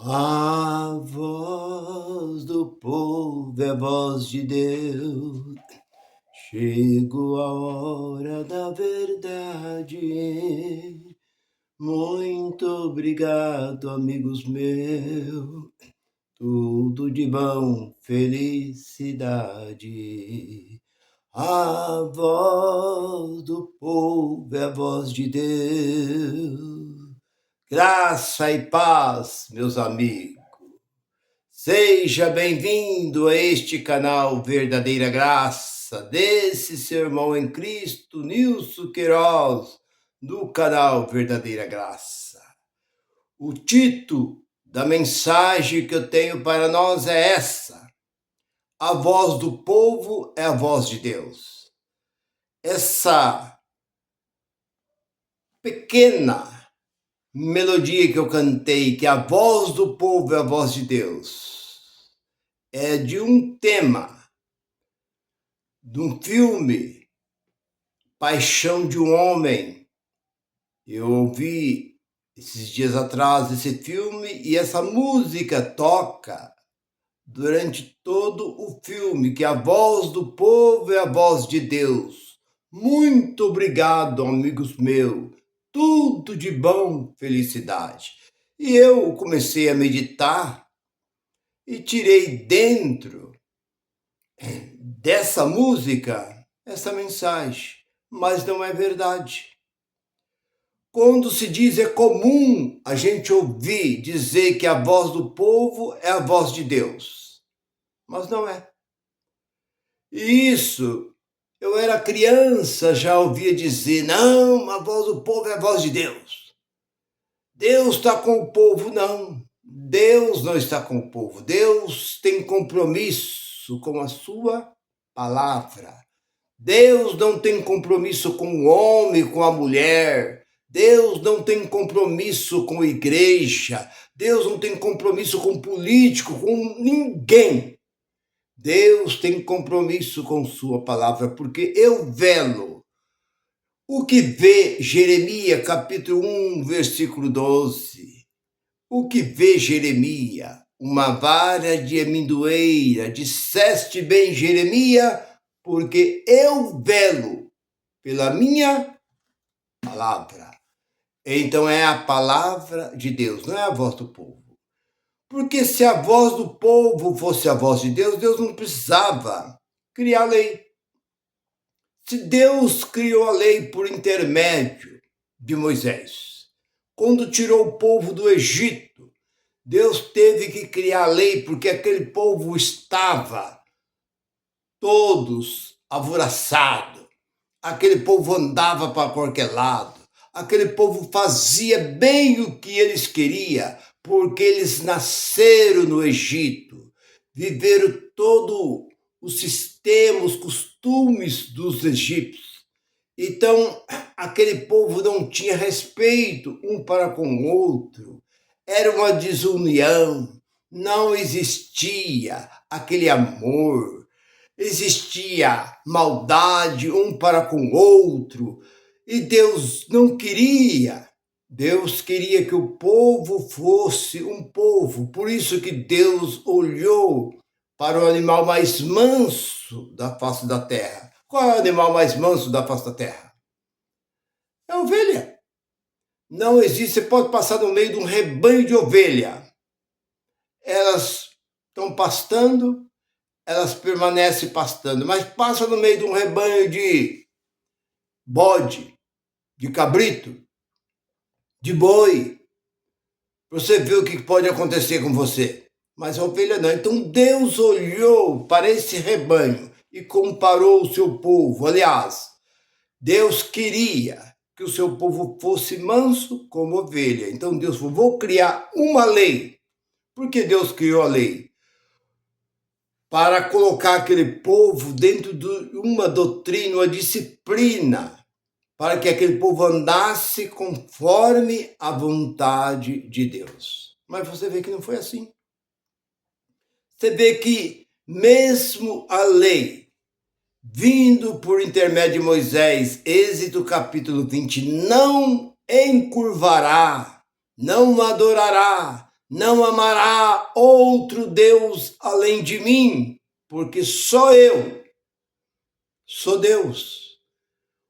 A voz do povo é a voz de Deus. Chegou a hora da verdade. Muito obrigado, amigos meus. Tudo de bom, felicidade. A voz do povo é a voz de Deus. Graça e paz, meus amigos. Seja bem-vindo a este canal Verdadeira Graça, desse seu irmão em Cristo, Nilson Queiroz, do canal Verdadeira Graça. O título da mensagem que eu tenho para nós é essa: a voz do povo é a voz de Deus. Essa pequena melodia que eu cantei, que a voz do povo é a voz de Deus, é de um tema, de um filme, Paixão de um Homem. Eu ouvi esses dias atrás esse filme e essa música toca durante todo o filme, que a voz do povo é a voz de Deus. Muito obrigado, amigos meus. Tudo de bom, felicidade. E eu comecei a meditar e tirei dentro dessa música essa mensagem, mas não é verdade. Quando se diz, é comum a gente ouvir dizer que a voz do povo é a voz de Deus, mas não é. E isso, eu era criança, já ouvia dizer, não, a voz do povo é a voz de Deus. Deus está com o povo, não. Deus não está com o povo. Deus tem compromisso com a sua palavra. Deus não tem compromisso com o homem, com a mulher. Deus não tem compromisso com a igreja. Deus não tem compromisso com político, com ninguém. Deus tem compromisso com sua palavra, porque eu velo. O que vê Jeremias, capítulo 1, versículo 12? O que vê Jeremias? Uma vara de amendoeira. Disseste bem, Jeremias, porque eu velo pela minha palavra. Então é a palavra de Deus, não é a voz do povo. Porque se a voz do povo fosse a voz de Deus, Deus não precisava criar lei. Se Deus criou a lei por intermédio de Moisés, quando tirou o povo do Egito, Deus teve que criar a lei porque aquele povo estava todos alvoroçados, aquele povo andava para qualquer lado, aquele povo fazia bem o que eles queriam, porque eles nasceram no Egito, viveram todo o sistema, os costumes dos egípcios. Então, aquele povo não tinha respeito um para com o outro, era uma desunião, não existia aquele amor, existia maldade um para com o outro, e Deus não queria. Deus queria que o povo fosse um povo, por isso que Deus olhou para o animal mais manso da face da terra. Qual é o animal mais manso da face da terra? É a ovelha. Não existe, você pode passar no meio de um rebanho de ovelha. Elas estão pastando, elas permanecem pastando, mas passa no meio de um rebanho de bode, de cabrito, de boi, você vê o que pode acontecer com você. Mas a ovelha não. Então Deus olhou para esse rebanho e comparou o seu povo. Aliás, Deus queria que o seu povo fosse manso como ovelha. Então Deus falou, vou criar uma lei. Por que Deus criou a lei? Para colocar aquele povo dentro de uma doutrina, uma disciplina, para que aquele povo andasse conforme a vontade de Deus. Mas você vê que não foi assim. Você vê que mesmo a lei, vindo por intermédio de Moisés, Êxodo capítulo 20, não encurvará, não adorará, não amará outro Deus além de mim, porque só eu sou Deus.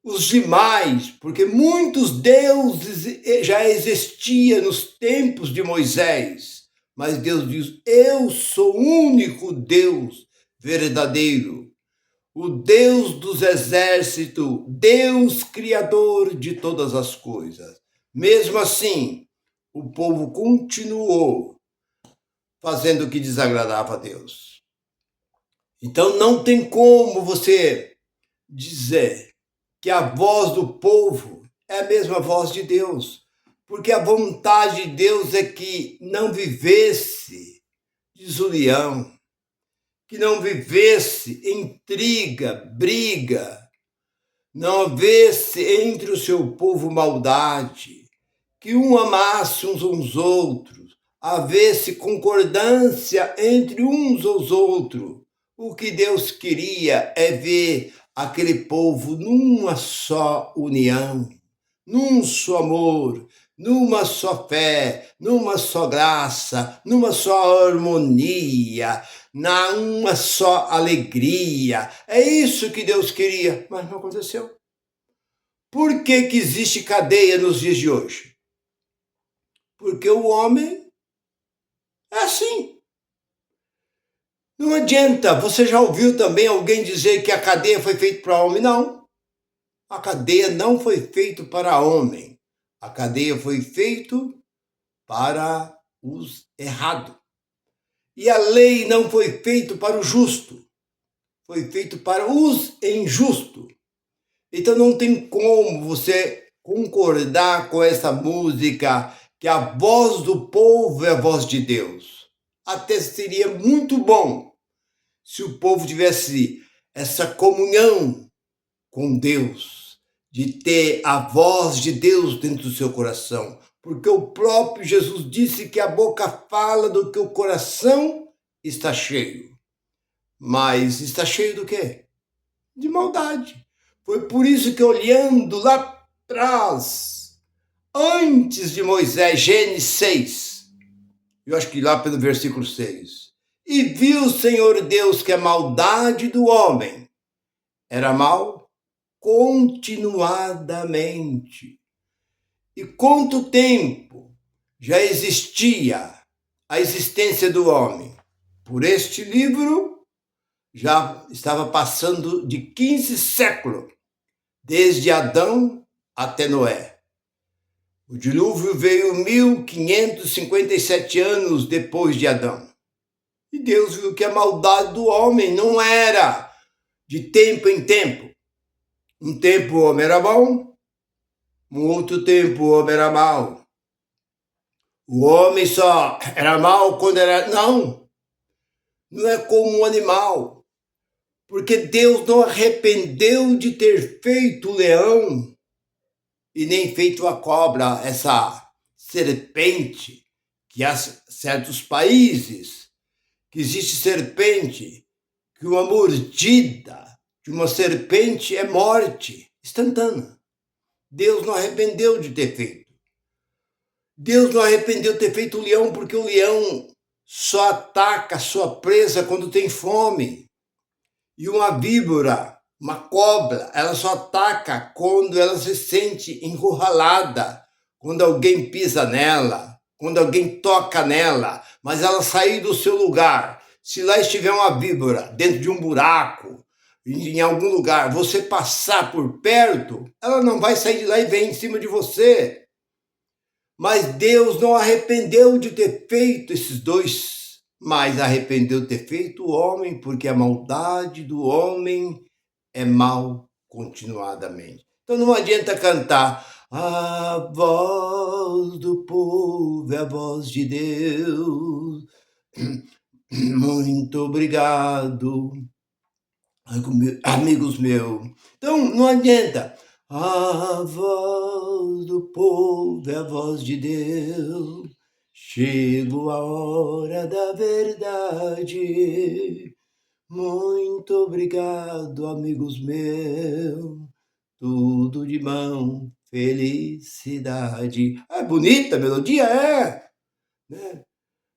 Os demais, porque muitos deuses já existiam nos tempos de Moisés, mas Deus diz: eu sou o único Deus verdadeiro, o Deus dos exércitos, Deus criador de todas as coisas. Mesmo assim, o povo continuou fazendo o que desagradava a Deus. Então não tem como você dizer que a voz do povo é a mesma voz de Deus, porque a vontade de Deus é que não vivesse desunião, que não vivesse intriga, briga, não houvesse entre o seu povo maldade, que um amasse uns aos outros, houvesse concordância entre uns aos outros. O que Deus queria é ver aquele povo numa só união, num só amor, numa só fé, numa só graça, numa só harmonia, numa só alegria. É isso que Deus queria, mas não aconteceu. Por que que existe cadeia nos dias de hoje? Porque o homem é assim. Não adianta, você já ouviu também alguém dizer que a cadeia foi feita para homem? Não. A cadeia não foi feita para homem. A cadeia foi feita para os errados. E a lei não foi feita para o justo. Foi feita para os injustos. Então não tem como você concordar com essa música que a voz do povo é a voz de Deus. Até seria muito bom se o povo tivesse essa comunhão com Deus, de ter a voz de Deus dentro do seu coração, porque o próprio Jesus disse que a boca fala do que o coração está cheio. Mas está cheio do quê? De maldade. Foi por isso que, olhando lá atrás, antes de Moisés, Gênesis 6, eu acho que lá pelo versículo 6, e viu o Senhor Deus que a maldade do homem era mal continuadamente. E quanto tempo já existia a existência do homem? Por este livro, já estava passando de 15 séculos, desde Adão até Noé. O dilúvio veio 1557 anos depois de Adão. E Deus viu que a maldade do homem não era de tempo em tempo. Um tempo o homem era bom, um outro tempo o homem era mau. O homem só era mau quando era... Não, não é como um animal. Porque Deus não arrependeu de ter feito o leão e nem feito a cobra, essa serpente, que há certos países que existe serpente, que uma mordida de uma serpente é morte instantânea. Deus não arrependeu de ter feito. Deus não arrependeu de ter feito o leão, porque o leão só ataca a sua presa quando tem fome. E uma víbora, uma cobra, ela só ataca quando ela se sente encurralada, quando alguém pisa nela, quando alguém toca nela, mas ela sair do seu lugar. Se lá estiver uma víbora dentro de um buraco, em algum lugar, você passar por perto, ela não vai sair de lá e vem em cima de você. Mas Deus não arrependeu de ter feito esses dois, mas arrependeu de ter feito o homem, porque a maldade do homem é mal continuadamente. Então não adianta cantar a voz do povo é a voz de Deus. Muito obrigado, amigos meus. Então não adianta. A voz do povo é a voz de Deus. Chegou a hora da verdade. Muito obrigado, amigos meus. Tudo de bom, felicidade. É bonita a melodia, é, né?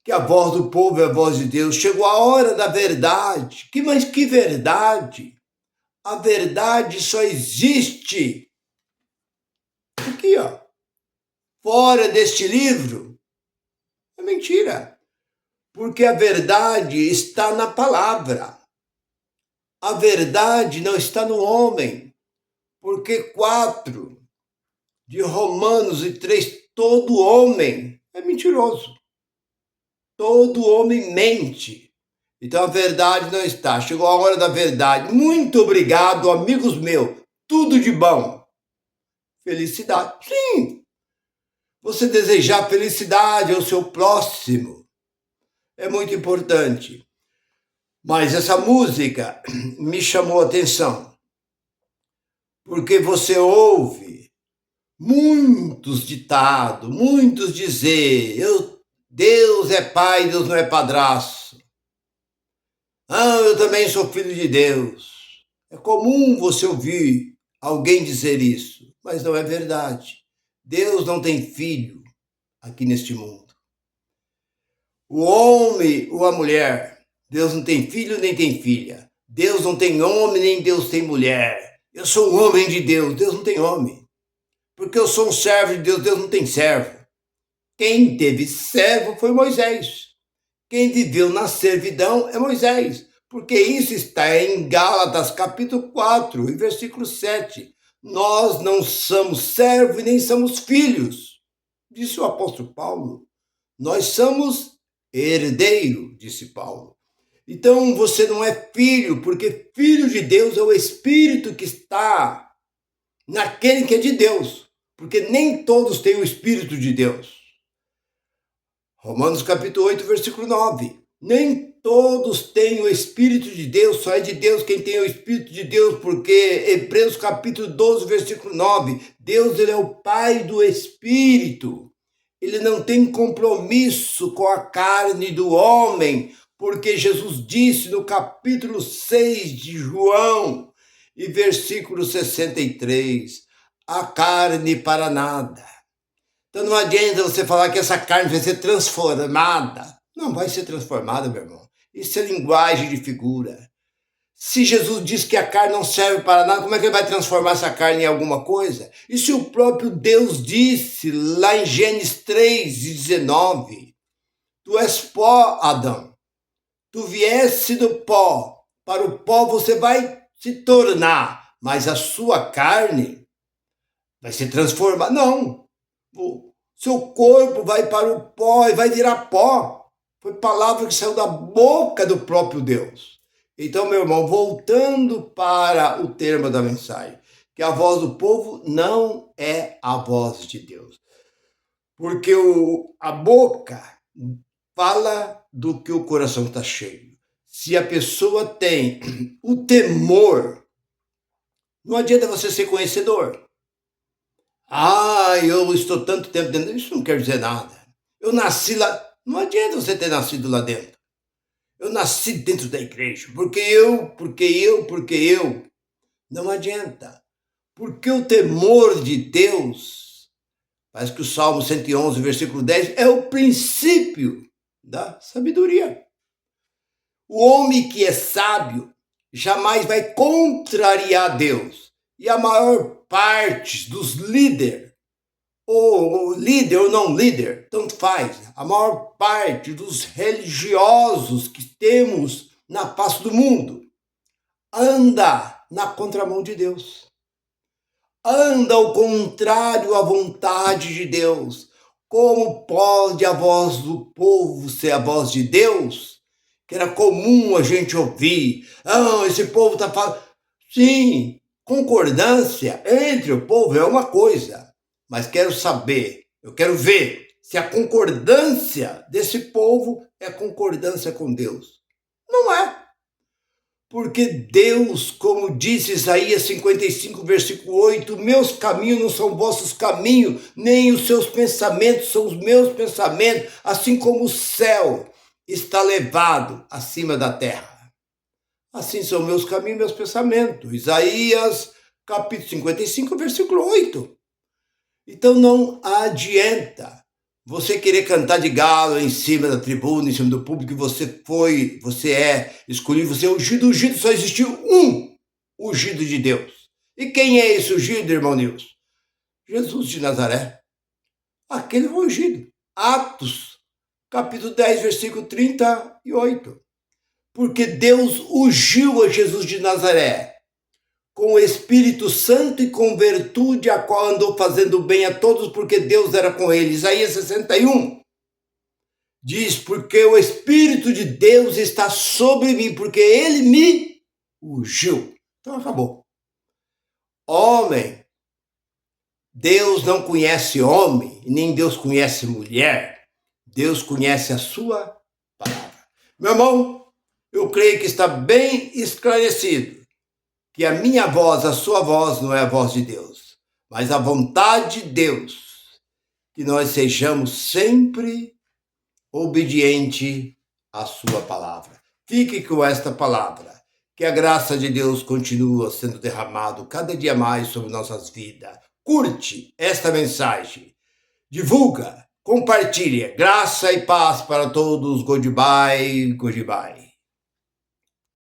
que a voz do povo é a voz de Deus. Chegou a hora da verdade. Mas que verdade? A verdade só existe aqui, ó, fora deste livro. É mentira. Porque a verdade está na palavra. A verdade não está no homem. Porque 4 de Romanos e 3, todo homem é mentiroso. Todo homem mente. Então a verdade não está. Chegou a hora da verdade. Muito obrigado, amigos meus. Tudo de bom. Felicidade. Sim. Você desejar felicidade ao seu próximo é muito importante. Mas essa música me chamou a atenção. Porque você ouve muitos ditados, muitos dizer, Deus é pai, Deus não é padrasto. Eu também sou filho de Deus. É comum você ouvir alguém dizer isso, mas não é verdade. Deus não tem filho aqui neste mundo. O homem ou a mulher, Deus não tem filho nem tem filha. Deus não tem homem nem Deus tem mulher. Eu sou um homem de Deus, Deus não tem homem. Porque eu sou um servo de Deus, Deus não tem servo. Quem teve servo foi Moisés. Quem viveu na servidão é Moisés, porque isso está em Gálatas capítulo 4, e versículo 7. Nós não somos servos e nem somos filhos, disse o apóstolo Paulo. Nós somos herdeiro, disse Paulo. Então você não é filho, porque filho de Deus é o Espírito que está naquele que é de Deus, porque nem todos têm o Espírito de Deus. Romanos capítulo 8, versículo 9. Nem todos têm o Espírito de Deus, só é de Deus quem tem o Espírito de Deus, porque Hebreus capítulo 12, versículo 9, Deus ele é o Pai do Espírito. Ele não tem compromisso com a carne do homem, porque Jesus disse no capítulo 6 de João, e versículo 63, a carne para nada. Então não adianta você falar que essa carne vai ser transformada. Não vai ser transformada, meu irmão. Isso é linguagem de figura. Se Jesus diz que a carne não serve para nada, como é que ele vai transformar essa carne em alguma coisa? E se o próprio Deus disse lá em Gênesis 3:19, tu és pó, Adão. Tu viesse do pó. Para o pó você vai se tornar, mas a sua carne vai se transformar. Não. O seu corpo vai para o pó e vai virar pó. Foi palavra que saiu da boca do próprio Deus. Então, meu irmão, voltando para o termo da mensagem, que a voz do povo não é a voz de Deus. Porque a boca fala do que o coração está cheio. Se a pessoa tem o temor, não adianta você ser conhecedor. Eu estou tanto tempo dentro. Isso não quer dizer nada. Eu nasci lá. Não adianta você ter nascido lá dentro. Eu nasci dentro da igreja. Porque eu. Não adianta. Porque o temor de Deus, parece que o Salmo 111, versículo 10, é o princípio da sabedoria. O homem que é sábio jamais vai contrariar Deus. E a maior parte dos líderes, ou líder ou não líder, tanto faz, a maior parte dos religiosos que temos na face do mundo anda na contramão de Deus. Anda ao contrário à vontade de Deus. Como pode a voz do povo ser a voz de Deus? Que era comum a gente ouvir. Esse povo está falando. Sim, concordância entre o povo é uma coisa, mas quero saber, eu quero ver se a concordância desse povo é concordância com Deus. Não é. Porque Deus, como disse Isaías 55, versículo 8, meus caminhos não são vossos caminhos, nem os seus pensamentos são os meus pensamentos, assim como o céu está elevado acima da terra. Assim são meus caminhos, meus pensamentos. Isaías, capítulo 55, versículo 8. Então não adianta Você querer cantar de galo em cima da tribuna, em cima do público, você é escolhido, você é ungido. Ungido só existiu um ungido de Deus. E quem é esse ungido, irmão Nilson? Jesus de Nazaré. Aquele foi ungido. Atos, capítulo 10, versículo 38. Porque Deus ungiu a Jesus de Nazaré com o Espírito Santo e com virtude, a qual andou fazendo bem a todos, porque Deus era com ele. Isaías 61 diz, porque o Espírito de Deus está sobre mim, porque ele me ungiu. Então acabou. Homem, Deus não conhece homem, nem Deus conhece mulher. Deus conhece a sua palavra. Meu irmão, eu creio que está bem esclarecido que a minha voz, a sua voz, não é a voz de Deus, mas a vontade de Deus, que nós sejamos sempre obedientes à sua palavra. Fique com esta palavra, que a graça de Deus continua sendo derramado cada dia mais sobre nossas vidas. Curte esta mensagem, divulga, compartilha. Graça e paz para todos. Goodbye, goodbye.